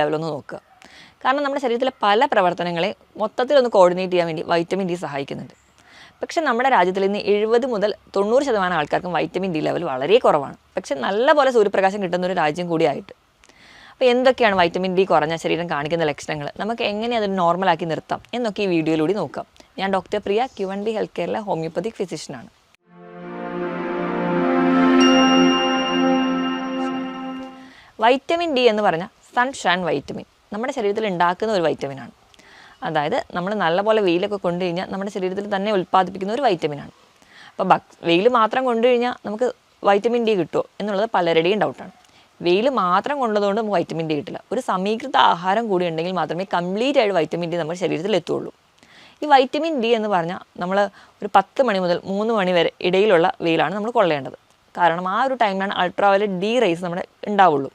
ലെവലൊന്ന് നോക്കുക. കാരണം നമ്മുടെ ശരീരത്തിലെ പല പ്രവർത്തനങ്ങളെ മൊത്തത്തിലൊന്ന് കോർഡിനേറ്റ് ചെയ്യാൻ വേണ്ടി വൈറ്റമിൻ ഡി സഹായിക്കുന്നുണ്ട്. പക്ഷേ നമ്മുടെ രാജ്യത്തിൽ ഇന്ന് 70 മുതൽ 90% ആൾക്കാർക്കും വൈറ്റമിൻ ഡി ലെവൽ വളരെ കുറവാണ്. പക്ഷേ നല്ലപോലെ സൂര്യപ്രകാശം കിട്ടുന്ന ഒരു രാജ്യം കൂടിയായിട്ട്. അപ്പോൾ എന്തൊക്കെയാണ് വൈറ്റമിൻ ഡി കുറഞ്ഞ ശരീരം കാണിക്കുന്ന ലക്ഷണങ്ങൾ, നമുക്ക് എങ്ങനെ അത് നോർമലാക്കി നിർത്താം എന്നൊക്കെ ഈ വീഡിയോയിലൂടെ നോക്കാം. ഞാൻ ഡോക്ടർ പ്രിയ, Q&B ഹെൽത്ത് കെയറിലെ ഹോമിയോപ്പതിക് ഫിസിഷ്യനാണ്. വൈറ്റമിൻ ഡി എന്ന് പറഞ്ഞാൽ സൺഷൈൻ വൈറ്റമിൻ നമ്മുടെ ശരീരത്തിൽ ഉണ്ടാക്കുന്ന ഒരു വൈറ്റമിനാണ്. അതായത് നമ്മൾ നല്ലപോലെ വെയിലൊക്കെ കൊണ്ടു കഴിഞ്ഞാൽ നമ്മുടെ ശരീരത്തിൽ തന്നെ ഉൽപ്പാദിപ്പിക്കുന്ന ഒരു വൈറ്റമിനാണ്. അപ്പോൾ വെയിൽ മാത്രം കൊണ്ടു കഴിഞ്ഞാൽ നമുക്ക് വൈറ്റമിൻ ഡി കിട്ടുമോ എന്നുള്ളത് പലരുടെയും ഡൗട്ടാണ്. വെയിൽ മാത്രം കൊണ്ടതുകൊണ്ട് നമുക്ക് വൈറ്റമിൻ ഡി കിട്ടില്ല. ഒരു സമീകൃത ആഹാരം കൂടി ഉണ്ടെങ്കിൽ മാത്രമേ കംപ്ലീറ്റ് ആയിട്ട് വൈറ്റമിൻ ഡി നമ്മുടെ ശരീരത്തിൽ എത്തുള്ളൂ. ഈ വൈറ്റമിൻ ഡി എന്ന് പറഞ്ഞാൽ നമ്മൾ ഒരു 10 മണി മുതൽ 3 മണി വരെ ഇടയിലുള്ള വെയിലാണ് നമ്മൾ കൊള്ളേണ്ടത്. കാരണം ആ ഒരു ടൈമിലാണ് അൾട്രാവയലറ്റ് ഡി റേസ് നമ്മുടെ ഉണ്ടാവുള്ളൂ.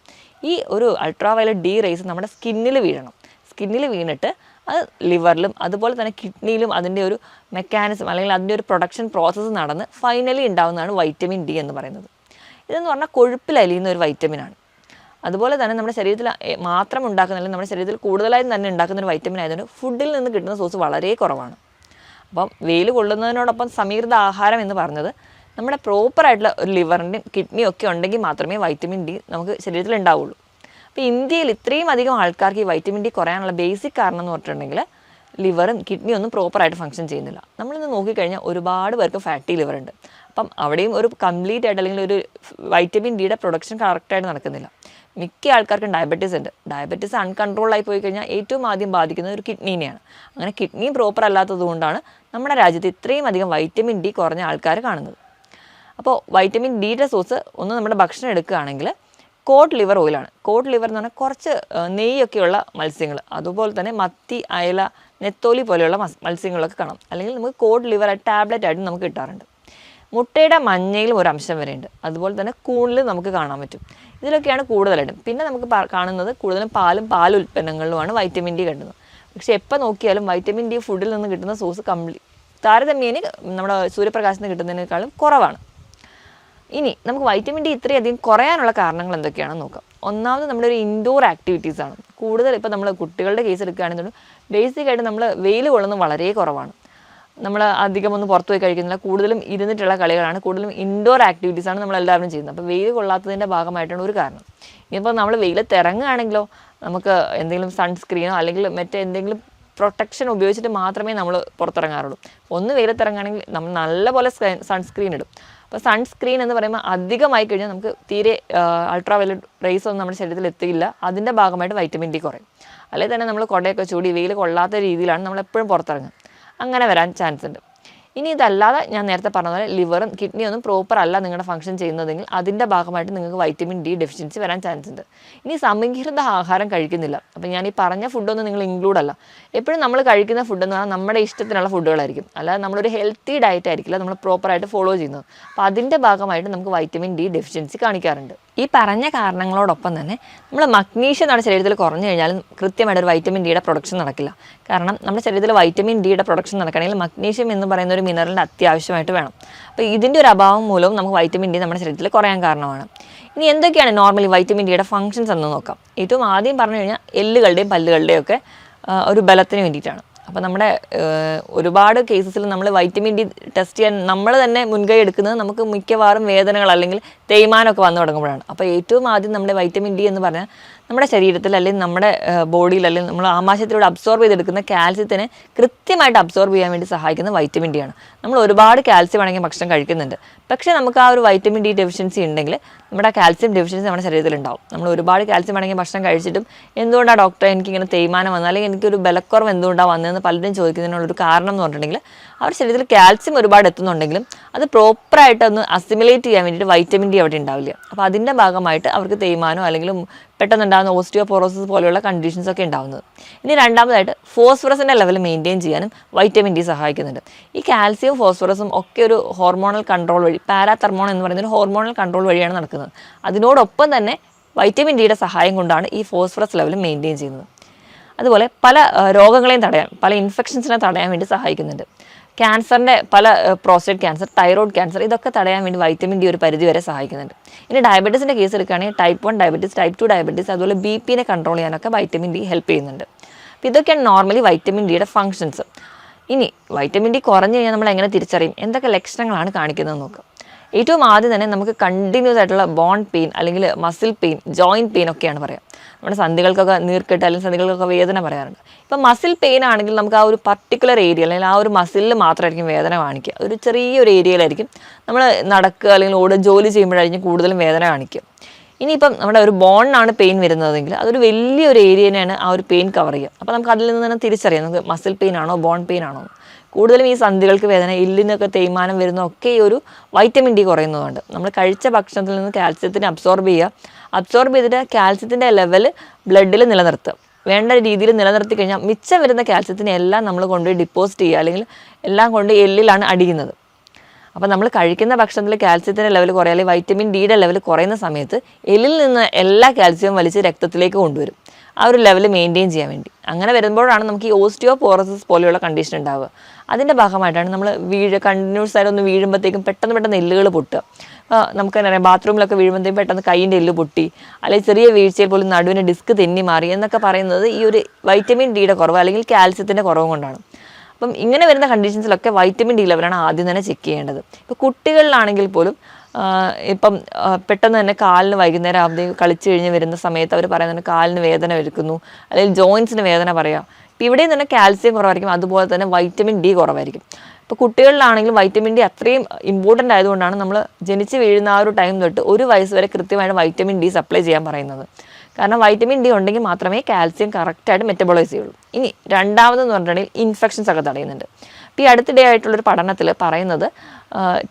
ഈ ഒരു അൾട്രാവയലറ്റ് ഡി റേസ് നമ്മുടെ സ്കിന്നിൽ വീഴണം. സ്കിന്നിൽ വീണിട്ട് അത് ലിവറിലും അതുപോലെ തന്നെ കിഡ്നിയിലും അതിൻ്റെ ഒരു മെക്കാനിസം അല്ലെങ്കിൽ അതിൻ്റെ ഒരു പ്രൊഡക്ഷൻ പ്രോസസ്സ് നടന്ന് ഫൈനലി ഉണ്ടാകുന്നതാണ് വൈറ്റമിൻ ഡി എന്ന് പറയുന്നത്. ഇതെന്ന് പറഞ്ഞാൽ കൊഴുപ്പിൽ അലിയുന്ന ഒരു വൈറ്റമിനാണ്. അതുപോലെ തന്നെ നമ്മുടെ ശരീരത്തിൽ മാത്രം ഉണ്ടാക്കുന്ന, അല്ലെങ്കിൽ നമ്മുടെ ശരീരത്തിൽ കൂടുതലായും തന്നെ ഉണ്ടാക്കുന്ന ഒരു വൈറ്റമിൻ ആയതുകൊണ്ട് ഫുഡിൽ നിന്ന് കിട്ടുന്ന സോഴ്സ് വളരെ കുറവാണ്. അപ്പം വെയിൽ കൊള്ളുന്നതിനോടൊപ്പം സമീകൃത ആഹാരം എന്ന് പറഞ്ഞത് നമ്മുടെ പ്രോപ്പറായിട്ടുള്ള ഒരു ലിവറിൻ്റെയും കിഡ്നിയും ഒക്കെ ഉണ്ടെങ്കിൽ മാത്രമേ വൈറ്റമിൻ ഡി നമുക്ക് ശരീരത്തിൽ ഉണ്ടാവുള്ളൂ. അപ്പോൾ ഇന്ത്യയിൽ ഇത്രയും അധികം ആൾക്കാർക്ക് ഈ വൈറ്റമിൻ ഡി കുറയാനുള്ള ബേസിക് കാരണം എന്ന് പറഞ്ഞിട്ടുണ്ടെങ്കിൽ ലിവറും കിഡ്നിയും ഒന്നും പ്രോപ്പറായിട്ട് ഫംഗ്ഷൻ ചെയ്യുന്നില്ല. നമ്മളിന്ന് നോക്കിക്കഴിഞ്ഞാൽ ഒരുപാട് പേർക്ക് ഫാറ്റി ലിവർ ഉണ്ട്. അപ്പം അവിടെയും ഒരു കംപ്ലീറ്റ് ആയിട്ട് അല്ലെങ്കിൽ ഒരു വൈറ്റമിൻ ഡിയുടെ പ്രൊഡക്ഷൻ കറക്റ്റായിട്ട് നടക്കുന്നില്ല. മിക്ക ആൾക്കാർക്കും ഡയബറ്റീസ് ഉണ്ട്. ഡയബറ്റീസ് അൺകൺട്രോളായി പോയി കഴിഞ്ഞാൽ ഏറ്റവും ആദ്യം ബാധിക്കുന്നത് ഒരു കിഡ്നീനെയാണ്. അങ്ങനെ കിഡ്നിയും പ്രോപ്പർ അല്ലാത്തത് കൊണ്ടാണ് നമ്മുടെ രാജ്യത്ത് ഇത്രയും അധികം വൈറ്റമിൻ ഡി കുറഞ്ഞ ആൾക്കാർ കാണുന്നത്. അപ്പോൾ വൈറ്റമിൻ ഡിയുടെ സോഴ്സ് ഒന്ന് നമ്മുടെ ഭക്ഷണം എടുക്കുകയാണെങ്കിൽ കോഡ് ലിവർ ഓയിലാണ്. കോഡ് ലിവർ എന്ന് പറഞ്ഞാൽ കുറച്ച് നെയ്യൊക്കെയുള്ള മത്സ്യങ്ങൾ, അതുപോലെ തന്നെ മത്തി, അയല, നെത്തോലി പോലെയുള്ള മത്സ്യങ്ങളൊക്കെ കാണാം. അല്ലെങ്കിൽ നമുക്ക് കോഡ് ലിവർ ടാബ്ലറ്റ് ആയിട്ട് നമുക്ക് കിട്ടാറുണ്ട്. മുട്ടയുടെ മഞ്ഞയിലും ഒരു അംശം വരെയുണ്ട്. അതുപോലെ തന്നെ കൂണിൽ നമുക്ക് കാണാൻ പറ്റും. ഇതിലൊക്കെയാണ് കൂടുതലായിട്ടും. പിന്നെ നമുക്ക് കാണുന്നത് കൂടുതലും പാലുൽപ്പന്നങ്ങളിലുമാണ് വൈറ്റമിൻ ഡി കിട്ടുന്നത്. പക്ഷേ എപ്പോൾ നോക്കിയാലും വൈറ്റമിൻ ഡി ഫുഡിൽ നിന്ന് കിട്ടുന്ന സോഴ്സ് താരതമ്യേന നമ്മുടെ സൂര്യപ്രകാശത്തിൽ നിന്ന് കിട്ടുന്നതിനേക്കാളും കുറവാണ്. ഇനി നമുക്ക് വൈറ്റമിൻ ഡി ഇത്രയധികം കുറയാനുള്ള കാരണങ്ങൾ എന്തൊക്കെയാണെന്ന് നോക്കാം. ഒന്നാമത് നമ്മുടെ ഒരു ഇൻഡോർ ആക്ടിവിറ്റീസാണ് കൂടുതൽ. ഇപ്പോൾ നമ്മൾ കുട്ടികളുടെ കേസ് എടുക്കുകയാണെന്നുണ്ടെങ്കിൽ ബേസിക്കായിട്ട് നമ്മൾ വെയിൽ കൊള്ളുന്നത് വളരെ കുറവാണ്. നമ്മൾ അധികം ഒന്നും പുറത്തു പോയി കഴിക്കുന്നില്ല. കൂടുതലും ഇരുന്നിട്ടുള്ള കളികളാണ്, കൂടുതലും ഇൻഡോർ ആക്ടിവിറ്റീസാണ് നമ്മളെല്ലാവരും ചെയ്യുന്നത്. അപ്പോൾ വെയിൽ കൊള്ളാത്തതിൻ്റെ ഭാഗമായിട്ടാണ് ഒരു കാരണം. ഇനിയിപ്പോൾ നമ്മൾ വെയിലത്ത് ഇറങ്ങുകയാണെങ്കിലോ നമുക്ക് എന്തെങ്കിലും സൺസ്ക്രീനോ അല്ലെങ്കിൽ മറ്റെന്തെങ്കിലും പ്രൊട്ടക്ഷൻ ഉപയോഗിച്ചിട്ട് മാത്രമേ നമ്മൾ പുറത്തിറങ്ങാറുള്ളൂ. ഒന്ന് വെയിലത്തിറങ്ങുകയാണെങ്കിൽ നമ്മൾ നല്ലപോലെ സൺസ്ക്രീൻ ഇടും. അപ്പോൾ സൺസ്ക്രീൻ എന്ന് പറയുമ്പോൾ അധികമായി കഴിഞ്ഞാൽ നമുക്ക് തീരെ അൾട്രാവയലറ്റ് റേസ് ഒന്നും നമ്മുടെ ശരീരത്തിൽ എത്തിയില്ല. അതിൻ്റെ ഭാഗമായിട്ട് വൈറ്റമിൻ ഡി കുറയും. അല്ലെങ്കിൽ തന്നെ നമ്മൾ കുടയൊക്കെ ചൂടി വെയിൽ കൊള്ളാത്ത രീതിയിലാണ് നമ്മളെപ്പോഴും പുറത്തിറങ്ങുക. അങ്ങനെ വരാൻ ചാൻസ് ഉണ്ട്. ഇനി ഇതല്ലാതെ ഞാൻ നേരത്തെ പറഞ്ഞ പോലെ ലിവറും കിഡ്നിയും ഒന്നും പ്രോപ്പർ അല്ല നിങ്ങളുടെ ഫംഗ്ഷൻ ചെയ്യുന്നതെങ്കിൽ അതിൻ്റെ ഭാഗമായിട്ട് നിങ്ങൾക്ക് വൈറ്റമിൻ ഡി ഡെഫിഷ്യൻസി വരാൻ ചാൻസ് ഉണ്ട്. ഇനി സമീകൃത ആഹാരം കഴിക്കുന്നില്ല. അപ്പം ഞാൻ ഈ പറഞ്ഞ ഫുഡൊന്നും നിങ്ങൾ ഇൻക്ലൂഡ് അല്ല. എപ്പോഴും നമ്മൾ കഴിക്കുന്ന ഫുഡെന്ന് പറഞ്ഞാൽ നമ്മുടെ ഇഷ്ടത്തിനുള്ള ഫുഡുകളായിരിക്കും. അല്ലാതെ നമ്മളൊരു ഹെൽത്തി ഡയറ്റ് ആയിരിക്കില്ല നമ്മൾ പ്രോപ്പറായിട്ട് ഫോളോ ചെയ്യുന്നത്. അപ്പോൾ അതിൻ്റെ ഭാഗമായിട്ട് നമുക്ക് വൈറ്റമിൻ ഡി ഡെഫിഷ്യൻസി കാണിക്കാറുണ്ട്. ഈ പറഞ്ഞ കാരണങ്ങളോടൊപ്പം തന്നെ നമ്മൾ മഗ്നീഷ്യം നമ്മുടെ ശരീരത്തിൽ കുറഞ്ഞു കഴിഞ്ഞാലും കൃത്യമായിട്ട് ഒരു വൈറ്റമിൻ ഡിയുടെ പ്രൊഡക്ഷൻ നടക്കില്ല. കാരണം നമ്മുടെ ശരീരത്തിൽ വൈറ്റമിൻ ഡിയുടെ പ്രൊഡക്ഷൻ നടക്കണമെങ്കിൽ മഗ്നീഷ്യം എന്ന് പറയുന്ന ഒരു മിനറലിൻ്റെ അത്യാവശ്യമായിട്ട് വേണം. അപ്പോൾ ഇതിൻ്റെ ഒരു അഭാവം മൂലവും നമുക്ക് വൈറ്റമിൻ ഡി നമ്മുടെ ശരീരത്തിൽ കുറയാൻ കാരണമാണ്. ഇനി എന്തൊക്കെയാണ് നോർമലി വൈറ്റമിൻ ഡിയുടെ ഫംഗ്ഷൻസ് എന്ന് നോക്കാം. ഏറ്റവും ആദ്യം പറഞ്ഞു കഴിഞ്ഞാൽ എല്ലുകളുടെയും പല്ലുകളുടെയും ഒക്കെ ഒരു ബലത്തിന് വേണ്ടിയിട്ടാണ്. അപ്പോൾ നമ്മുടെ ഒരുപാട് കേസസിൽ നമ്മൾ വൈറ്റമിൻ ഡി ടെസ്റ്റ് ചെയ്യാൻ നമ്മൾ തന്നെ മുൻകൈ എടുക്കുന്നത് നമുക്ക് മിക്കവാറും വേദനകൾ അല്ലെങ്കിൽ തേയ്മാനമൊക്കെ വന്നു തുടങ്ങുമ്പോഴാണ്. അപ്പോൾ ഏറ്റവും ആദ്യം നമ്മുടെ വൈറ്റമിൻ ഡി എന്ന് പറഞ്ഞാൽ നമ്മുടെ ശരീരത്തിൽ അല്ലെങ്കിൽ നമ്മുടെ ബോഡിയിൽ അല്ലെങ്കിൽ നമ്മൾ ആമാശയത്തിലൂടെ അബ്സോർബ് ചെയ്തെടുക്കുന്ന കാൽസ്യത്തിനെ കൃത്യമായിട്ട് അബ്സോർബ് ചെയ്യാൻ വേണ്ടി സഹായിക്കുന്ന വൈറ്റമിൻ ഡി ആണ്. നമ്മൾ ഒരുപാട് കാൽസ്യം അടങ്ങിയ ഭക്ഷണം കഴിക്കുന്നുണ്ട്. പക്ഷേ നമുക്ക് ആ ഒരു വൈറ്റമിൻ ഡി ഡെഫിഷ്യൻസി ഉണ്ടെങ്കിൽ നമ്മുടെ കാൽസ്യം ഡെഫിഷ്യൻസി നമ്മുടെ ശരീരത്തിൽ ഉണ്ടാവും. നമ്മൾ ഒരുപാട് കാൽസ്യം അടങ്ങിയ ഭക്ഷണം കഴിച്ചിട്ടും എന്തുകൊണ്ടാണ് ഡോക്ടറെ എനിക്കിങ്ങനെ തേയ്മാനം വന്നത് അല്ലെങ്കിൽ എനിക്കൊരു ബലക്കുറവ് എന്തുകൊണ്ടാണ് വന്നതെന്ന് പലരും ചോദിക്കുന്നതിനുള്ളൊരു കാരണം എന്ന് പറഞ്ഞിട്ടുണ്ടെങ്കിൽ അവരുടെ ശരീരത്തിൽ കാൽസ്യം ഒരുപാട് എത്തുന്നുണ്ടെങ്കിലും അത് പ്രോപ്പറായിട്ട് ഒന്ന് അസിമിലേറ്റ് ചെയ്യാൻ വേണ്ടിയിട്ട് വൈറ്റമിൻ ഡി അവിടെ ഉണ്ടാവില്ല. അപ്പോൾ അതിൻ്റെ ഭാഗമായിട്ട് അവർക്ക് തേയ്മാനോ അല്ലെങ്കിൽ പെട്ടെന്നുണ്ടാകുന്ന ഓസ്റ്റിയോപോറോസിസ് പോലെയുള്ള കണ്ടീഷൻസ് ഒക്കെ ഉണ്ടാകുന്നത്. ഇനി രണ്ടാമതായിട്ട് ഫോസ്ഫറസിൻ്റെ ലെവൽ മെയിൻറ്റെയിൻ ചെയ്യാനും വൈറ്റമിൻ ഡി സഹായിക്കുന്നുണ്ട്. ഈ കാൽസ്യവും ഫോസ്ഫറസും ഒക്കെ ഒരു ഹോർമോണൽ കൺട്രോൾ വഴി, പാരാതെർമോൺ എന്ന് പറയുന്ന ഒരു ഹോർമോണൽ കൺട്രോൾ വഴിയാണ് നടക്കുന്നത്. അതിനോടൊപ്പം തന്നെ വൈറ്റമിൻ ഡിയുടെ സഹായം കൊണ്ടാണ് ഈ ഫോസ്ഫറസ് ലെവൽ മെയിൻറ്റെയിൻ ചെയ്യുന്നത്. അതുപോലെ പല രോഗങ്ങളെയും തടയാൻ, പല ഇൻഫെക്ഷൻസിനെ തടയാൻ വേണ്ടി സഹായിക്കുന്നുണ്ട്. ക്യാൻസറിൻ്റെ പല പ്രോസ്റ്റേറ്റ് ക്യാൻസർ, തൈറോയ്ഡ് ക്യാൻസർ ഇതൊക്കെ തടയാൻ വേണ്ടി വൈറ്റമിൻ ഡി ഒരു പരിധി വരെ സഹായിക്കുന്നുണ്ട്. ഇനി ഡയബറ്റീസിൻ്റെ കേസ് എടുക്കുകയാണെങ്കിൽ ടൈപ്പ് 1 ഡയബറ്റീസ്, ടൈപ്പ് 2 ഡയബറ്റീസ്, അതുപോലെ ബി.പിനെ കൺട്രോൾ ചെയ്യാനൊക്കെ വൈറ്റമിൻ ഡി ഹെൽപ്പ് ചെയ്യുന്നുണ്ട്. അപ്പോൾ ഇതൊക്കെയാണ് നോർമലി വൈറ്റമിൻ ഡിയുടെ ഫങ്ഷൻസ്. ഇനി വൈറ്റമിൻ ഡി കുറഞ്ഞു കഴിഞ്ഞാൽ നമ്മൾ എങ്ങനെ തിരിച്ചറിയും, എന്തൊക്കെ ലക്ഷണങ്ങളാണ് കാണിക്കുന്നത് നോക്കാം. ഏറ്റവും ആദ്യം തന്നെ നമുക്ക് കണ്ടിന്യൂസ് ആയിട്ടുള്ള ബോൺ പെയിൻ അല്ലെങ്കിൽ മസിൽ പെയിൻ, ജോയിൻറ്റ് പെയിൻ ഒക്കെയാണ് പറയാം. നമ്മുടെ സന്ധികൾക്കൊക്കെ നീർക്കെട്ട് അല്ലെങ്കിൽ സന്ധികൾക്കൊക്കെ വേദന പറയാറുണ്ട്. ഇപ്പം മസിൽ പെയിൻ ആണെങ്കിൽ നമുക്ക് ആ ഒരു പർട്ടിക്കുലർ ഏരിയ അല്ലെങ്കിൽ ആ ഒരു മസിലിൽ മാത്രമായിരിക്കും വേദന കാണിക്കുക. ഒരു ചെറിയൊരു ഏരിയയിലായിരിക്കും നമ്മൾ നടക്കുക അല്ലെങ്കിൽ ജോലി ചെയ്യുമ്പോഴായിരിക്കും കൂടുതലും വേദന കാണിക്കുക. ഇനിയിപ്പം നമ്മുടെ ഒരു ബോണിനാണ് പെയിൻ വരുന്നതെങ്കിൽ അതൊരു വലിയൊരു ഏരിയനെയാണ് ആ ഒരു പെയിൻ കവർ ചെയ്യുക. അപ്പോൾ നമുക്ക് അതിൽ നിന്ന് തന്നെ തിരിച്ചറിയാം നമുക്ക് മസിൽ പെയിൻ ആണോ ബോൺ പെയിൻ ആണോ. കൂടുതലും ഈ സന്ധികൾക്ക് വേദന, എല്ലിനൊക്കെ തേയ്മാനം വരുന്നതൊക്കെ ഈ ഒരു വൈറ്റമിൻ ഡി കുറയുന്നതുകൊണ്ട് നമ്മൾ കഴിച്ച ഭക്ഷണത്തിൽ നിന്ന് കാൽസ്യത്തിനെ അബ്സോർബ് ചെയ്തിട്ട് കാൽസ്യത്തിൻ്റെ ലെവൽ ബ്ലഡിൽ നിലനിർത്തുക. വേണ്ട രീതിയിൽ നിലനിർത്തി കഴിഞ്ഞാൽ മിച്ചം വരുന്ന കാൽസ്യത്തിനെ എല്ലാം നമ്മൾ കൊണ്ട് ഡിപ്പോസിറ്റ് ചെയ്യുക അല്ലെങ്കിൽ എല്ലാം കൊണ്ട് എല്ലിലാണ് അടിയുന്നത്. അപ്പോൾ നമ്മൾ കഴിക്കുന്ന ഭക്ഷണത്തിൽ കാൽസ്യത്തിൻ്റെ ലെവൽ കുറയാതെ വൈറ്റമിൻ ഡിയുടെ ലെവൽ കുറയുന്ന സമയത്ത് എല്ലിൽ നിന്ന് എല്ലാ കാൽസ്യവും വലിച്ച് രക്തത്തിലേക്ക് കൊണ്ടുവരും, ആ ഒരു ലെവൽ മെയിൻറ്റെയിൻ ചെയ്യാൻ വേണ്ടി. അങ്ങനെ വരുമ്പോഴാണ് നമുക്ക് ഈ ഓസ്റ്റിയോപോറോസിസ് പോലെയുള്ള കണ്ടീഷൻ ഉണ്ടാവുക. അതിൻ്റെ ഭാഗമായിട്ടാണ് നമ്മൾ കണ്ടിന്യൂസ് ആയിട്ട് ഒന്ന് വീഴുമ്പോഴത്തേക്കും പെട്ടെന്ന് എല്ലുകൾ പൊട്ടുക. നമുക്ക് തന്നെ അറിയാം, ബാത്റൂമിലൊക്കെ വീഴുമ്പോഴത്തേക്കും പെട്ടെന്ന് കൈയിൻ്റെ എല്ല് പൊട്ടി, അല്ലെങ്കിൽ ചെറിയ വീഴ്ചയിൽ പോലും നടുവിന് ഡിസ്ക് തെന്നി മാറി എന്നൊക്കെ പറയുന്നത് ഈ ഒരു വൈറ്റമിൻ ഡിയുടെ കുറവ് അല്ലെങ്കിൽ കാൽസ്യത്തിൻ്റെ കുറവ് കൊണ്ടാണ്. അപ്പം ഇങ്ങനെ വരുന്ന കണ്ടീഷൻസിലൊക്കെ വൈറ്റമിൻ ഡി ലെവലാണ് ആദ്യം തന്നെ ചെക്ക് ചെയ്യേണ്ടത്. ഇപ്പോൾ കുട്ടികളിലാണെങ്കിൽ പോലും ഇപ്പം പെട്ടെന്ന് തന്നെ കാലിന് വൈകുന്നേരം ആകുമ്പോഴത്തേക്ക് കളിച്ച് കഴിഞ്ഞ് വരുന്ന സമയത്ത് അവർ പറയുന്നത് കാലിന് വേദന എടുക്കുന്നു അല്ലെങ്കിൽ ജോയിൻസിന് വേദന പറയാം. ഇപ്പോൾ ഇവിടെയും തന്നെ കാൽസ്യം കുറവായിരിക്കും, അതുപോലെ തന്നെ വൈറ്റമിൻ ഡി കുറവായിരിക്കും. ഇപ്പോൾ കുട്ടികളിലാണെങ്കിൽ വൈറ്റമിൻ ഡി അത്രയും ഇമ്പോർട്ടൻ്റ് ആയതുകൊണ്ടാണ് നമ്മൾ ജനിച്ച് വീഴുന്ന ആ ഒരു ടൈം തൊട്ട് 1 വയസ്സ് വരെ കൃത്യമായിട്ട് വൈറ്റമിൻ ഡി സപ്ലൈ ചെയ്യാൻ പറയുന്നത്. കാരണം വൈറ്റമിൻ ഡി ഉണ്ടെങ്കിൽ മാത്രമേ കാൽസ്യം കറക്റ്റായിട്ട് മെറ്റബോളൈസ് ചെയ്യുള്ളൂ. ഇനി രണ്ടാമതെന്ന് പറഞ്ഞിട്ടുണ്ടെങ്കിൽ ഇൻഫെക്ഷൻസ് ഒക്കെ തടയുന്നുണ്ട്. ഇപ്പോൾ ഈ അടുത്തിടെ ആയിട്ടുള്ളൊരു പഠനത്തിൽ പറയുന്നത്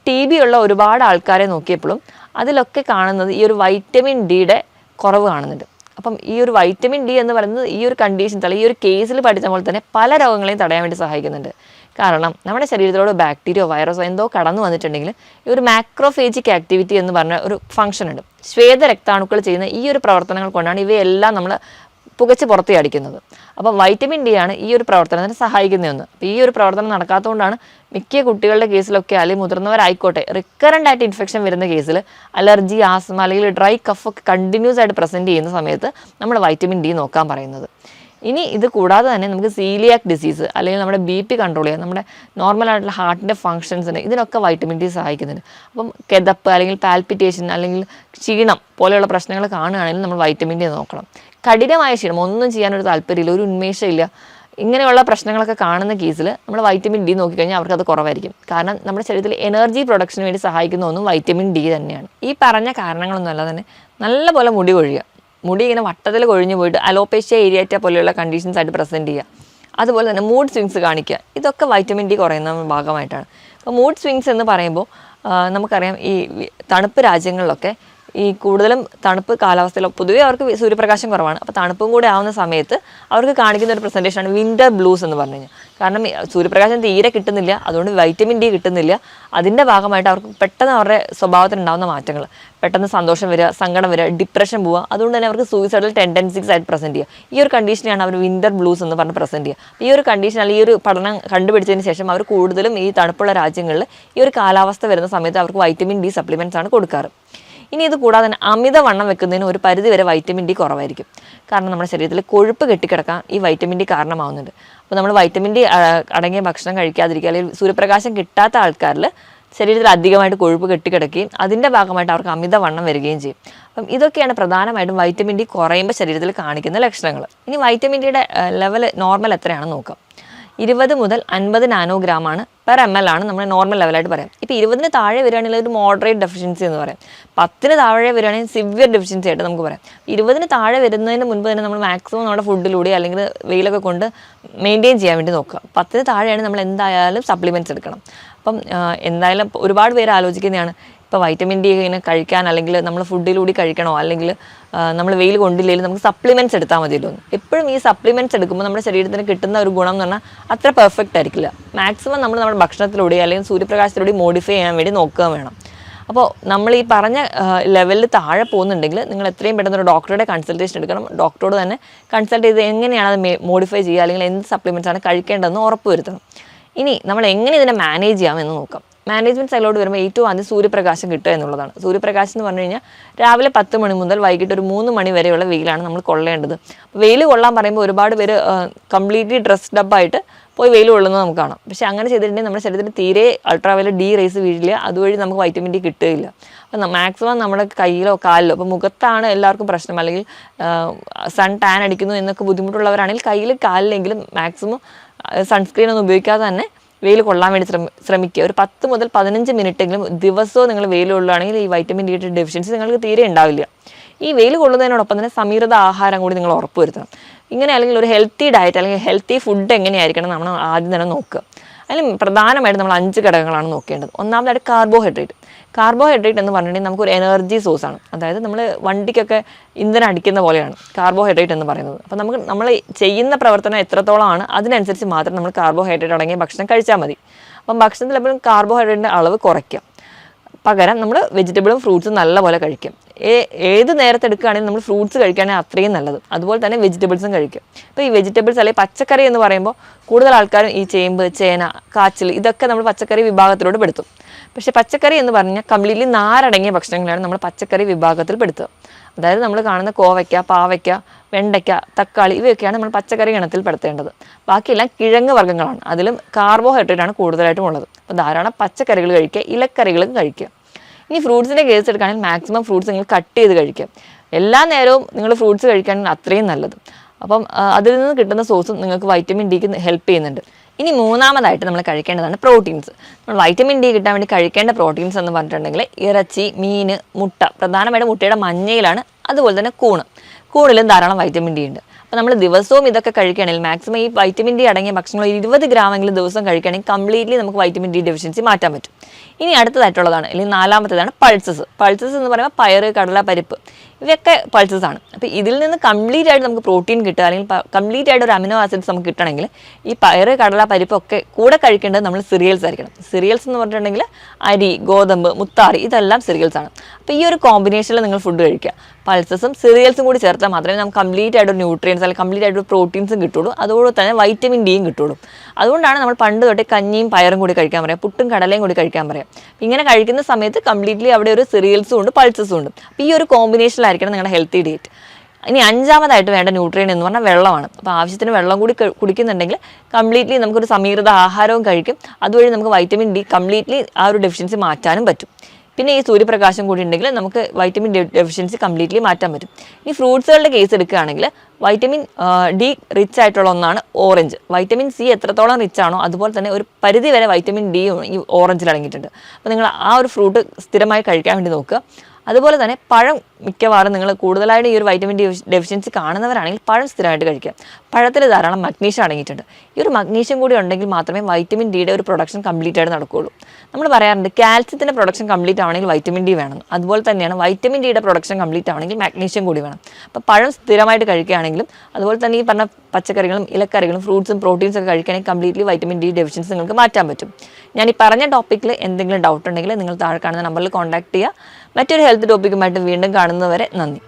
TB ഉള്ള ഒരുപാട് ആൾക്കാരെ നോക്കിയപ്പോഴും അതിലൊക്കെ കാണുന്നത് ഈ ഒരു വൈറ്റമിൻ ഡിയുടെ കുറവ് കാണുന്നുണ്ട്. അപ്പം ഈ ഒരു വൈറ്റമിൻ ഡി എന്ന് പറയുന്നത് ഈ ഒരു കണ്ടീഷൻസ് അല്ലെങ്കിൽ ഈ ഒരു കേസിൽ പഠിച്ച പോലെ തന്നെ പല രോഗങ്ങളെയും തടയാൻ വേണ്ടി സഹായിക്കുന്നുണ്ട്. കാരണം നമ്മുടെ ശരീരത്തിലോട് ബാക്ടീരിയോ വൈറസോ എന്തോ കടന്നു വന്നിട്ടുണ്ടെങ്കിൽ ഈ ഒരു മാക്രോഫേജിക് ആക്ടിവിറ്റി എന്ന് പറഞ്ഞ ഒരു ഫംഗ്ഷൻ ഉണ്ട്. ശ്വേത രക്താണുക്കൾ ചെയ്യുന്ന ഈ ഒരു പ്രവർത്തനങ്ങൾ കൊണ്ടാണ് ഇവയെല്ലാം നമ്മൾ പുകച്ച് പുറത്ത് അടിക്കുന്നത്. അപ്പോൾ വൈറ്റമിൻ ഡി ആണ് ഈ ഒരു പ്രവർത്തനത്തിന് സഹായിക്കുന്നതെന്ന്. അപ്പോൾ ഈ ഒരു പ്രവർത്തനം നടക്കാത്തതുകൊണ്ടാണ് മിക്ക കുട്ടികളുടെ കേസിലൊക്കെ അല്ലെങ്കിൽ മുതിർന്നവരായിക്കോട്ടെ റിക്കറൻ്റ് ആയിട്ട് ഇൻഫെക്ഷൻ വരുന്ന കേസിൽ അലർജി, ആസ്മ അല്ലെങ്കിൽ ഡ്രൈ കഫ് ഒക്കെ കണ്ടിന്യൂസ് ആയിട്ട് പ്രസൻറ്റ് ചെയ്യുന്ന സമയത്ത് നമ്മൾ വൈറ്റമിൻ ഡി നോക്കാൻ പറയുന്നത്. ഇനി ഇത് കൂടാതെ തന്നെ നമുക്ക് സീലിയാക് ഡിസീസ് അല്ലെങ്കിൽ നമ്മുടെ BP കൺട്രോൾ ചെയ്യാൻ, നമ്മുടെ നോർമലായിട്ടുള്ള ഹാർട്ടിൻ്റെ ഫങ്ഷൻസിന് ഇതിനൊക്കെ വൈറ്റമിൻ ഡി സഹായിക്കുന്നുണ്ട്. അപ്പം കിതപ്പ് അല്ലെങ്കിൽ പാൽപിറ്റേഷൻ അല്ലെങ്കിൽ ക്ഷീണം പോലെയുള്ള പ്രശ്നങ്ങൾ കാണുകയാണെങ്കിൽ നമ്മൾ വൈറ്റമിൻ ഡി നോക്കണം. കഠിനമായ ക്ഷീണം, ഒന്നും ചെയ്യാനൊരു താല്പര്യമില്ല, ഒരു ഉന്മേഷമില്ല, ഇങ്ങനെയുള്ള പ്രശ്നങ്ങളൊക്കെ കാണുന്ന കേസിൽ നമ്മൾ വൈറ്റമിൻ ഡി നോക്കിക്കഴിഞ്ഞാൽ അവർക്കത് കുറവായിരിക്കും. കാരണം നമ്മുടെ ശരീരത്തിൽ എനർജി പ്രൊഡക്ഷന് വേണ്ടി സഹായിക്കുന്ന ഒന്നും വൈറ്റമിൻ ഡി തന്നെയാണ്. ഈ പറഞ്ഞ കാരണങ്ങളൊന്നും അല്ല തന്നെ നല്ലപോലെ മുടി കൊഴിയുക, മുടി ഇങ്ങനെ വട്ടത്തിൽ കൊഴിഞ്ഞു പോയിട്ട് അലോപേഷ്യ ഏരിയാറ്റ പോലെയുള്ള കണ്ടീഷൻസ് ആയിട്ട് പ്രസൻറ്റ് ചെയ്യുക, അതുപോലെ തന്നെ മൂഡ് സ്വിങ്സ് കാണിക്കുക, ഇതൊക്കെ വൈറ്റമിൻ ഡി കുറയുന്ന ഭാഗമായിട്ടാണ്. അപ്പോൾ മൂഡ് സ്വിങ്സ് എന്ന് പറയുമ്പോൾ നമുക്കറിയാം ഈ തണുപ്പ് രാജ്യങ്ങളിലൊക്കെ ഈ കൂടുതലും തണുപ്പ് കാലാവസ്ഥയിൽ പൊതുവേ അവർക്ക് സൂര്യപ്രകാശം കുറവാണ്. അപ്പോൾ തണുപ്പും കൂടെ ആവുന്ന സമയത്ത് അവർക്ക് കാണിക്കുന്ന ഒരു പ്രസൻറ്റേഷനാണ് വിൻ്റർ ബ്ലൂസ് എന്ന് പറഞ്ഞു കഴിഞ്ഞാൽ. കാരണം സൂര്യപ്രകാശം തീരെ കിട്ടുന്നില്ല, അതുകൊണ്ട് വൈറ്റമിൻ ഡി കിട്ടുന്നില്ല. അതിൻ്റെ ഭാഗമായിട്ട് അവർക്ക് പെട്ടെന്ന് അവരുടെ സ്വഭാവത്തിനുണ്ടാകുന്ന മാറ്റങ്ങൾ, പെട്ടെന്ന് സന്തോഷം വരിക, സങ്കടം വരിക, ഡിപ്രഷൻ പോവുക, അതുകൊണ്ട് തന്നെ അവർക്ക് സൂയിസൈഡൽ ടെൻഡൻസീസ് ആയിട്ട് പ്രസൻറ്റ് ചെയ്യുക. ഈ ഒരു കണ്ടീഷനെയാണ് അവർ വിൻ്റർ ബ്ലൂസ് എന്ന് പറഞ്ഞ് പ്രസൻറ്റ് ചെയ്യുക. ഈ ഒരു കണ്ടീഷൻ അല്ലെങ്കിൽ ഈ ഒരു പഠനം കണ്ടുപിടിച്ചതിന് ശേഷം അവർ കൂടുതലും ഈ തണുപ്പുള്ള രാജ്യങ്ങളിൽ ഈ ഒരു കാലാവസ്ഥ വരുന്ന സമയത്ത് അവർക്ക് വൈറ്റമിൻ ഡി സപ്ലിമെൻറ്റ്സ് ആണ് കൊടുക്കാറ്. ഇനി ഇത് കൂടാതെ തന്നെ അമിതവണ്ണം വെക്കുന്നതിന് ഒരു പരിധി വരെ വൈറ്റമിൻ ഡി കുറവായിരിക്കും. കാരണം നമ്മുടെ ശരീരത്തിൽ കൊഴുപ്പ് കെട്ടിക്കിടക്കാൻ ഈ വൈറ്റമിൻ ഡി കാരണമാവുന്നുണ്ട്. അപ്പോൾ നമ്മൾ വൈറ്റമിൻ ഡി അടങ്ങിയ ഭക്ഷണം കഴിക്കാതിരിക്കുക അല്ലെങ്കിൽ സൂര്യപ്രകാശം കിട്ടാത്ത ആൾക്കാരിൽ ശരീരത്തിൽ അധികമായിട്ട് കൊഴുപ്പ് കെട്ടിക്കിടക്കുകയും അതിൻ്റെ ഭാഗമായിട്ട് അവർക്ക് അമിതവണ്ണം വരികയും ചെയ്യും. അപ്പം ഇതൊക്കെയാണ് പ്രധാനമായിട്ടും വൈറ്റമിൻ ഡി കുറയുമ്പോൾ ശരീരത്തിൽ കാണിക്കുന്ന ലക്ഷണങ്ങൾ. ഇനി വൈറ്റമിൻ ഡിയുടെ ലെവൽ നോർമൽ എത്രയാണെന്ന് നോക്കാം. 20 മുതൽ 50 നാനോഗ്രാമാണ് പെർ ml ആണ് നമ്മൾ നോർമൽ ലെവലായിട്ട് പറയാം. ഇപ്പോൾ 20-ന് താഴെ വരികയാണെങ്കിൽ ഒരു മോഡറേറ്റ് ഡെഫിഷ്യൻസി എന്ന് പറയാം. 10-ന് താഴെ വരികയാണെങ്കിൽ സിവിയർ ഡെഫിഷ്യൻസി ആയിട്ട് നമുക്ക് പറയാം. 20-ന് താഴെ വരുന്നതിന് മുൻപ് തന്നെ നമ്മൾ മാക്സിമം നമ്മുടെ ഫുഡിലൂടെ അല്ലെങ്കിൽ വെയിലൊക്കെ കൊണ്ട് മെയിൻറ്റെയിൻ ചെയ്യാൻ വേണ്ടി നോക്കുക. 10-ന് താഴെയാണ് നമ്മൾ എന്തായാലും സപ്ലിമെൻറ്റ്സ് എടുക്കണം. അപ്പം എന്തായാലും ഒരുപാട് പേര് ആലോചിക്കുന്നതാണ് ഇപ്പോൾ വൈറ്റമിൻ ഡി ഇങ്ങനെ കഴിക്കാൻ അല്ലെങ്കിൽ നമ്മൾ ഫുഡിലൂടെ കഴിക്കണോ അല്ലെങ്കിൽ നമ്മൾ വെയിൽ കൊണ്ടില്ലെങ്കിൽ നമുക്ക് സപ്ലിമെൻറ്റ്സ് എടുത്താൽ മതിയല്ലോ. എപ്പോഴും ഈ സപ്ലിമെൻറ്റ്സ് എടുക്കുമ്പോൾ നമ്മുടെ ശരീരത്തിന് കിട്ടുന്ന ഒരു ഗുണം എന്ന് പറഞ്ഞാൽ അത്ര പെർഫെക്റ്റ് ആയിരിക്കില്ല. മാക്സിമം നമ്മൾ നമ്മുടെ ഭക്ഷണത്തിലൂടെ അല്ലെങ്കിൽ സൂര്യപ്രകാശത്തിലൂടെ മോഡിഫൈ ചെയ്യാൻ വേണ്ടി നോക്കുക വേണം. അപ്പോൾ നമ്മൾ ഈ പറഞ്ഞ ലെവലിൽ താഴെ പോകുന്നുണ്ടെങ്കിൽ നിങ്ങൾ എത്രയും പെട്ടെന്ന് ഒരു ഡോക്ടറുടെ കൺസൾട്ടേഷൻ എടുക്കണം. ഡോക്ടറോട് തന്നെ കൺസൾട്ട് ചെയ്ത് എങ്ങനെയാണ് അത് മോഡിഫൈ ചെയ്യുക അല്ലെങ്കിൽ എന്ത് സപ്ലിമെൻറ്റ്സ് ആണ് കഴിക്കേണ്ടതെന്ന് ഉറപ്പ് വരുത്തണം. ഇനി നമ്മൾ എങ്ങനെ ഇതിനെ മാനേജ് ചെയ്യാമെന്ന് നോക്കാം. മാനേജ്മെൻറ്റ് സൈഡിലോട്ട് വരുമ്പോൾ ഏറ്റവും ആദ്യം സൂര്യപ്രകാശം കിട്ടുക എന്നുള്ളതാണ്. സൂര്യപ്രകാശം എന്ന് പറഞ്ഞു കഴിഞ്ഞാൽ രാവിലെ 10 മണി മുതൽ വൈകിട്ട് ഒരു 3 മണി വരെയുള്ള വെയിലാണ് നമ്മൾ കൊള്ളേണ്ടത്. വെയിൽ കൊള്ളാൻ പറയുമ്പോൾ ഒരുപാട് പേര് കംപ്ലീറ്റ്ലി ഡ്രസ്ഡ് അപ്പ് ആയിട്ട് പോയി വെയിൽ കൊള്ളുന്നത് നമുക്ക് കാണാം. പക്ഷേ അങ്ങനെ ചെയ്തിട്ടുണ്ടെങ്കിൽ നമ്മുടെ ശരീരത്തിൽ തീരെ അൾട്രാവയലറ്റ് ഡി റേസ് വീഴില്ല, അതുവഴി നമുക്ക് വൈറ്റമിൻ ഡി കിട്ടുകയില്ല. അപ്പം മാക്സിമം നമ്മുടെ കയ്യിലോ കാലിലോ, അപ്പോൾ മുഖത്താണ് എല്ലാവർക്കും പ്രശ്നം, അല്ലെങ്കിൽ സൺ ടാൻ അടിക്കുന്നു എന്നൊക്കെ ബുദ്ധിമുട്ടുള്ളവരാണെങ്കിൽ കയ്യിൽ കാലിലെങ്കിലും മാക്സിമം സൺസ്ക്രീൻ ഒന്നും ഉപയോഗിക്കാതെ തന്നെ വെയിൽ കൊള്ളാൻ വേണ്ടി ശ്രമിക്കുക. ഒരു 10 മുതൽ 15 മിനിറ്റെങ്കിലും ദിവസവും നിങ്ങൾ വെയിൽ കൊള്ളുകയാണെങ്കിൽ ഈ വൈറ്റമിൻ ഡിയുടെ ഡെഫിഷ്യൻസി നിങ്ങൾക്ക് തീരെ ഉണ്ടാവില്ല. ഈ വെയിൽ കൊള്ളുന്നതിനോടൊപ്പം തന്നെ സമീകൃത ആഹാരം കൂടി നിങ്ങൾ ഉറപ്പുവരുത്തണം. ഇങ്ങനെ അല്ലെങ്കിൽ ഒരു ഹെൽത്തി ഡയറ്റ് അല്ലെങ്കിൽ ഹെൽത്തി ഫുഡ് എങ്ങനെയായിരിക്കണം നമ്മൾ ആദ്യം തന്നെ നോക്കുക. അതിൽ പ്രധാനമായിട്ട് നമ്മൾ 5 ഘടകങ്ങളാണ് നോക്കേണ്ടത്. ഒന്നാമതായിട്ട് കാർബോഹൈഡ്രേറ്റ്. കാർബോഹൈഡ്രേറ്റ് എന്ന് പറഞ്ഞിട്ടുണ്ടെങ്കിൽ നമുക്കൊരു എനർജി സോഴ്സാണ്. അതായത് നമ്മൾ വണ്ടിക്കൊക്കെ ഇന്ധനം അടിക്കുന്ന പോലെയാണ് കാർബോഹൈഡ്രേറ്റ് എന്ന് പറയുന്നത്. അപ്പോൾ നമ്മൾ ചെയ്യുന്ന പ്രവർത്തനം എത്രത്തോളമാണ് അതിനനുസരിച്ച് മാത്രം നമ്മൾ കാർബോഹൈഡ്രേറ്റ് അടങ്ങിയ ഭക്ഷണം കഴിച്ചാൽ മതി. അപ്പം ഭക്ഷണത്തിൽ എപ്പോഴും കാർബോഹൈഡ്രേറ്റിൻ്റെ അളവ് കുറയ്ക്കാം. പകരം നമ്മൾ വെജിറ്റബിളും ഫ്രൂട്ട്സും നല്ലപോലെ കഴിക്കും. ഏത് നേരത്തെ എടുക്കുകയാണെങ്കിൽ നമ്മൾ ഫ്രൂട്ട്സ് കഴിക്കുകയാണെങ്കിൽ അത്രയും നല്ലത്. അതുപോലെ തന്നെ വെജിറ്റബിൾസും കഴിക്കും. ഇപ്പോൾ ഈ വെജിറ്റബിൾസ് അല്ലെങ്കിൽ പച്ചക്കറി എന്ന് പറയുമ്പോൾ കൂടുതൽ ആൾക്കാരും ഈ ചേമ്പ്, ചേന, കാച്ചിൽ ഇതൊക്കെ നമ്മൾ പച്ചക്കറി വിഭാഗത്തിലോട്ട് പെടുത്തും. പക്ഷേ പച്ചക്കറി എന്ന് പറഞ്ഞാൽ കംപ്ലീറ്റ്ലി നാരടങ്ങിയ ഭക്ഷണങ്ങളാണ് നമ്മൾ പച്ചക്കറി വിഭാഗത്തിൽ പെടുത്തുക. അതായത് നമ്മൾ കാണുന്ന കോവയ്ക്ക, പാവയ്ക്ക, വെണ്ടയ്ക്ക, തക്കാളി ഇവയൊക്കെയാണ് നമ്മൾ പച്ചക്കറി ഗണത്തിൽ പെടുത്തേണ്ടത്. ബാക്കിയെല്ലാം കിഴങ്ങ് വർഗ്ഗങ്ങളാണ്. അതിലും കാർബോഹൈഡ്രേറ്റ് ആണ് കൂടുതലായിട്ടും ഉള്ളത്. അപ്പോൾ ധാരാളം പച്ചക്കറികൾ കഴിക്കുക, ഇലക്കറികളും കഴിക്കുക. ഇനി ഫ്രൂട്ട്സിൻ്റെ കേസ് എടുക്കുകയാണെങ്കിൽ മാക്സിമം ഫ്രൂട്ട്സ് നിങ്ങൾ കട്ട് ചെയ്ത് കഴിക്കുക. എല്ലാ നേരവും നിങ്ങൾ ഫ്രൂട്ട്സ് കഴിക്കുകയാണെങ്കിൽ അത്രയും നല്ലത്. അപ്പം അതിൽ നിന്ന് കിട്ടുന്ന സോഴ്സും നിങ്ങൾക്ക് വൈറ്റമിൻ ഡിക്ക് ഹെൽപ്പ് ചെയ്യുന്നുണ്ട്. ഇനി മൂന്നാമതായിട്ട് നമ്മൾ കഴിക്കേണ്ടതാണ് പ്രോട്ടീൻസ്. നമ്മൾ വൈറ്റമിൻ ഡി കിട്ടാൻ വേണ്ടി കഴിക്കേണ്ട പ്രോട്ടീൻസ് എന്ന് പറഞ്ഞിട്ടുണ്ടെങ്കിൽ ഇറച്ചി, മീൻ, മുട്ട. പ്രധാനമായിട്ടും മുട്ടയുടെ മഞ്ഞയിലാണ്. അതുപോലെ തന്നെ കൂണിലും ധാരാളം വൈറ്റമിൻ ഡി ഉണ്ട്. അപ്പോൾ നമ്മൾ ദിവസവും ഇതൊക്കെ കഴിക്കുകയാണെങ്കിൽ മാക്സിമം ഈ വൈറ്റമിൻ ഡി അടങ്ങിയ ഭക്ഷണങ്ങൾ 20 ഗ്രാമെങ്കിലും ദിവസം കഴിക്കുകയാണെങ്കിൽ കംപ്ലീറ്റ്ലി നമുക്ക് വൈറ്റമിൻ ഡി ഡെഫിഷ്യൻസി മാറ്റാൻ പറ്റും. ഇനി അടുത്തതായിട്ടുള്ളതാണ്, അല്ലെങ്കിൽ നാലാമത്തേതാണ് പൾസസ്. പൾസസ് എന്ന് പറയുമ്പോൾ പയറ്, കടല, പരിപ്പ് ഇവയൊക്കെ പൾസസ് ആണ്. അപ്പോൾ ഇതിൽ നിന്ന് കംപ്ലീറ്റ് ആയിട്ട് നമുക്ക് പ്രോട്ടീൻ കിട്ടുക, അല്ലെങ്കിൽ കംപ്ലീറ്റ് ആയിട്ട് ഒരു അമിനോ ആസിഡ്സ് നമുക്ക് കിട്ടണമെങ്കിൽ ഈ പയറ്, കടല, പരിപ്പൊക്കെ കൂടെ കഴിക്കേണ്ടത് നമ്മൾ സിറിയൽസ് ആയിരിക്കണം. സിറിയൽസ് എന്ന് പറഞ്ഞിട്ടുണ്ടെങ്കിൽ അരി, ഗോതമ്പ്, മുത്താറി ഇതെല്ലാം സിറിയൽസ് ആണ്. അപ്പോൾ ഈ ഒരു കോമ്പിനേഷനിൽ നിങ്ങൾ ഫുഡ് കഴിക്കുക. പൾസസും സിറിയൽസും കൂടി ചേർത്താൽ മാത്രമേ നമുക്ക് കംപ്ലീറ്റ് ആയിട്ട് ന്യൂട്രിയൻസ് അല്ലെങ്കിൽ കംപ്ലീറ്റ് ആയിട്ട് പ്രോട്ടീൻസും കിട്ടുള്ളൂ. അതുപോലെ തന്നെ വൈറ്റമിൻ ഡിയും കിട്ടുള്ളൂ. അതുകൊണ്ടാണ് നമ്മൾ പണ്ട് തൊട്ട് കഞ്ഞിയും പയറും കൂടി കഴിക്കാൻ പറയാം, പുട്ടും കടലയും കൂടി കഴിക്കാൻ പറയാം. ഇങ്ങനെ കഴിക്കുന്ന സമയത്ത് കംപ്ലീറ്റ്ലി അവിടെ ഒരു സിറിയൽസും ഉണ്ട്, പൾസസും ഉണ്ട്. അപ്പോൾ ഈ ഒരു കോമ്പിനേഷനിലായിരിക്കണം നിങ്ങളുടെ ഹെൽത്തി ഡയറ്റ്. ഇനി അഞ്ചാമതായിട്ട് വേണ്ട ന്യൂട്രിയൻ എന്ന് പറഞ്ഞാൽ വെള്ളമാണ്. അപ്പോൾ ആവശ്യത്തിന് വെള്ളം കൂടി കുടിക്കുന്നുണ്ടെങ്കിൽ കംപ്ലീറ്റ്ലി നമുക്കൊരു സമീകൃത ആഹാരവും കഴിക്കും. അതുവഴി നമുക്ക് വൈറ്റമിൻ ഡി കംപ്ലീറ്റ്ലി ആ ഒരു ഡെഫിഷ്യൻസി മാറ്റാനും പറ്റും. പിന്നെ ഈ സൂര്യപ്രകാശം കൂടി ഉണ്ടെങ്കിൽ നമുക്ക് വൈറ്റമിൻ ഡെഫിഷ്യൻസി കംപ്ലീറ്റ്ലി മാറ്റാൻ പറ്റും. ഈ ഫ്രൂട്ട്സുകളുടെ കേസ് എടുക്കുകയാണെങ്കിൽ വൈറ്റമിൻ ഡി റിച്ച് ആയിട്ടുള്ള ഒന്നാണ് ഓറഞ്ച്. വൈറ്റമിൻ സി എത്രത്തോളം റിച്ച് ആണോ അതുപോലെ തന്നെ ഒരു പരിധി വരെ വൈറ്റമിൻ ഡി ഈ ഓറഞ്ചിൽ അടങ്ങിയിട്ടുണ്ട്. അപ്പോൾ നിങ്ങൾ ആ ഒരു ഫ്രൂട്ട് സ്ഥിരമായി കഴിക്കാൻ വേണ്ടി നോക്കുക. അതുപോലെ തന്നെ പഴം മിക്കവാറും നിങ്ങൾ കൂടുതലായിട്ട് ഈ ഒരു വൈറ്റമിൻ ഡി ഡെഫിഷ്യൻസി കാണുന്നവരാണെങ്കിൽ പഴം സ്ഥിരമായിട്ട് കഴിക്കുക. പഴത്തിൽ ധാരാളം മഗ്നീഷ്യം അടങ്ങിയിട്ടുണ്ട്. ഈ ഒരു മഗ്നീഷ്യം കൂടി ഉണ്ടെങ്കിൽ മാത്രമേ വൈറ്റമിൻ ഡിയുടെ ഒരു പ്രൊഡക്ഷൻ കംപ്ലീറ്റ് ആയിട്ട് നടക്കുകയുള്ളൂ. നമ്മൾ പറയാറുണ്ട് കാൽസ്യത്തിൻ്റെ പ്രൊഡക്ഷൻ കംപ്ലീറ്റ് ആവണമെങ്കിൽ വൈറ്റമിൻ ഡി വേണം. അതുപോലെ തന്നെയാണ് വൈറ്റമിൻ ഡിയുടെ പ്രൊഡക്ഷൻ കംപ്ലീറ്റ് ആവണമെങ്കിൽ മാഗ്നീഷ്യം കൂടി വേണം. അപ്പോൾ പഴം സ്ഥിരമായിട്ട് കഴിക്കുകയാണെങ്കിലും അതുപോലെ തന്നെ ഈ പറഞ്ഞ പച്ചക്കറികളും ഇലക്കറികളും ഫ്രൂട്ട്സും പ്രോട്ടീൻസും ഒക്കെ കഴിക്കുകയാണെങ്കിൽ കംപ്ലീറ്റ്ലി വൈറ്റമിൻ ഡി ഡെഫിഷ്യൻസി നിങ്ങൾക്ക് മാറ്റാൻ പറ്റും. ഞാൻ ഈ പറഞ്ഞ ടോപ്പിക്കിൽ എന്തെങ്കിലും ഡൗട്ട് ഉണ്ടെങ്കിൽ നിങ്ങൾ താഴെ കാണുന്ന നമ്പറിൽ കോൺടാക്ട് ചെയ്യുക. മറ്റൊരു ഹെൽത്ത് ടോപ്പിക്കുമായിട്ട് വീണ്ടും കാണുന്നവരെ നന്ദി.